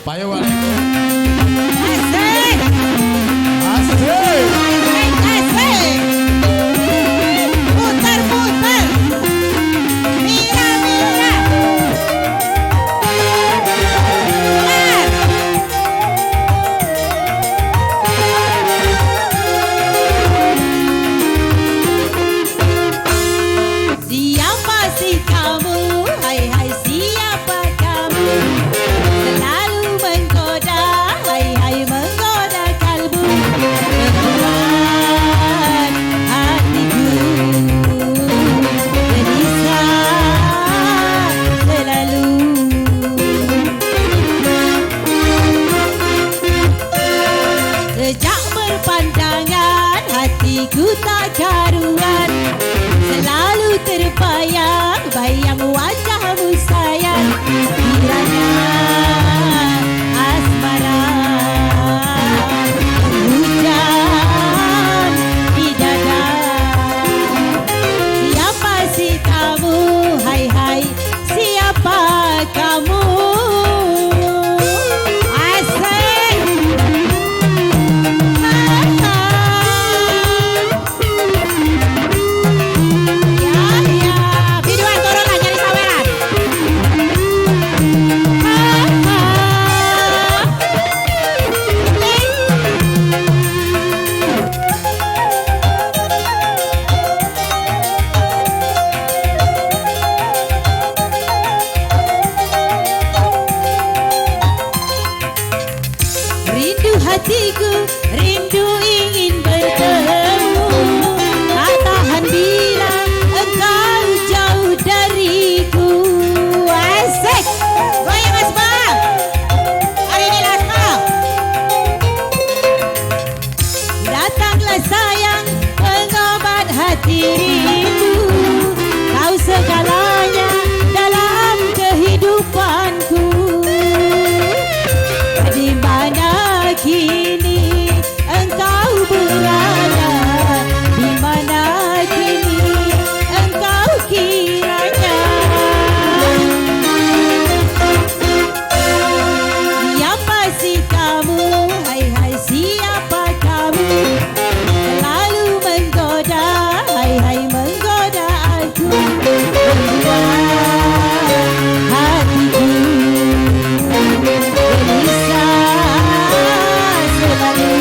Payo wali. Asik. Asik. Asik. Putar-putar. Mira-mira. Siapa sih kamu? Hai hai siapa kamu? Selalu menggoda, hai hai menggoda kalbu, membuat hatiku gelisah selalu. Sejak berpandangan hatiku tak karuan, selalu terbayang bayang wajahmu sayang, kiranya asmara hujan di dada. Siapa sih kamu? Hai hai siapa kamu? Asik. Ya ya, biduan turunlah jadi saweran. Rindu hatiku, rindu ingin bertemu, tak tahan bila engkau jauh dariku. Asik, goyang Asma. Hari ini Asma. Datanglah sayang, pengobat hati rindu, kau segalanya dalam kehidupanku. Di mana kini engkau berada? Di mana kini engkau kiranya? Siapa sih kamu? Hai hai siapa kamu? Selalu menggoda, hai hai menggoda aku, membuat hatiku gelisah selalu.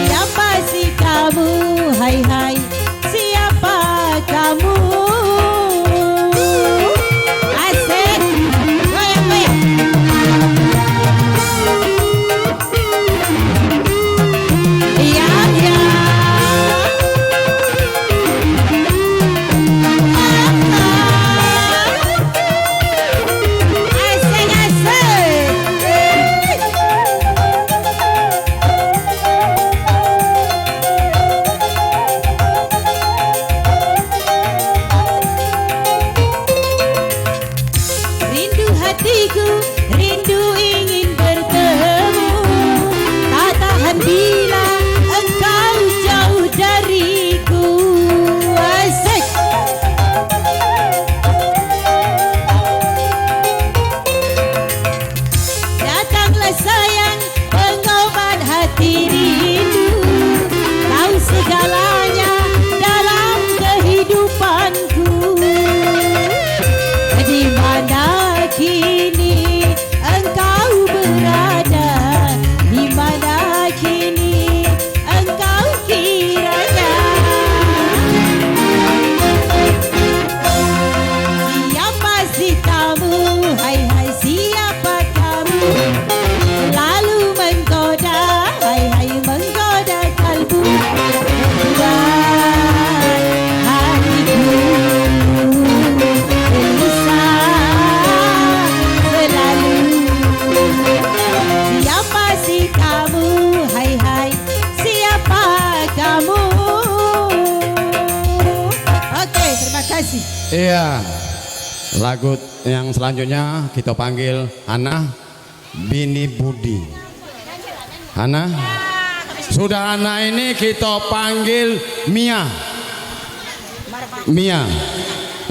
Siapa sih kamu? Hai hai siapa kamu? Asik, goyang goyang. Ya ya. Asik asik. Rindu hatiku, rindu ingin bertemu, tak tahan bila engkau jauh dariku. Asik. Datanglah sayang, pengobat hati rindu, kau segalanya dalam kehidupanku. Di mana kini engkau berada? Di mana kini engkau kiranya? Siapa sih kamu? Hai hai siapa kamu? Selalu menggoda, hai hai menggoda kalbu, membuat hatiku gelisah selalu. Siapa sih kamu? Hai hai siapa kamu? Oke, terima kasih. Iya. Lagu yang selanjutnya kita panggil Ana Bini Budi. Ana. Sudah Ana ini kita panggil Mia. Mia.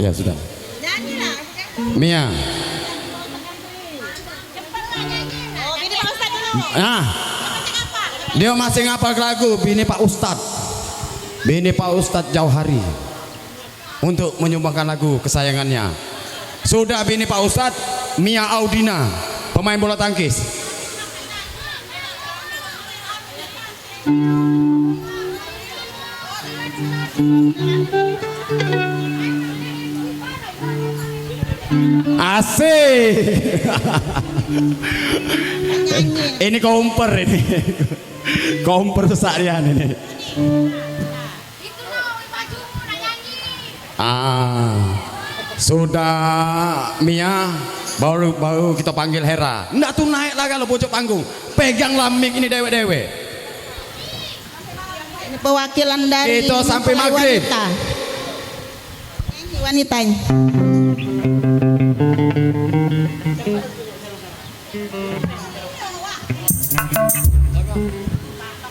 Ya sudah. Mia. Nah, dia masih ngapal lagu Bini Pak Ustadz. Bini Pak Ustadz Jauhari untuk menyumbangkan lagu kesayangannya. Sudah Bini Pak Ustadz, Mia Audina, pemain bola tangkis. Asik. Ini komper ini. Komper seharian ini. Sudah Mia, baru kita panggil Hera. Nggak tuh naik lah kalau bocok panggung. Pegang lamik ini dewe-dewe. Ini perwakilan dari Itu sampai maghrib. wanita. Ini wanitanya.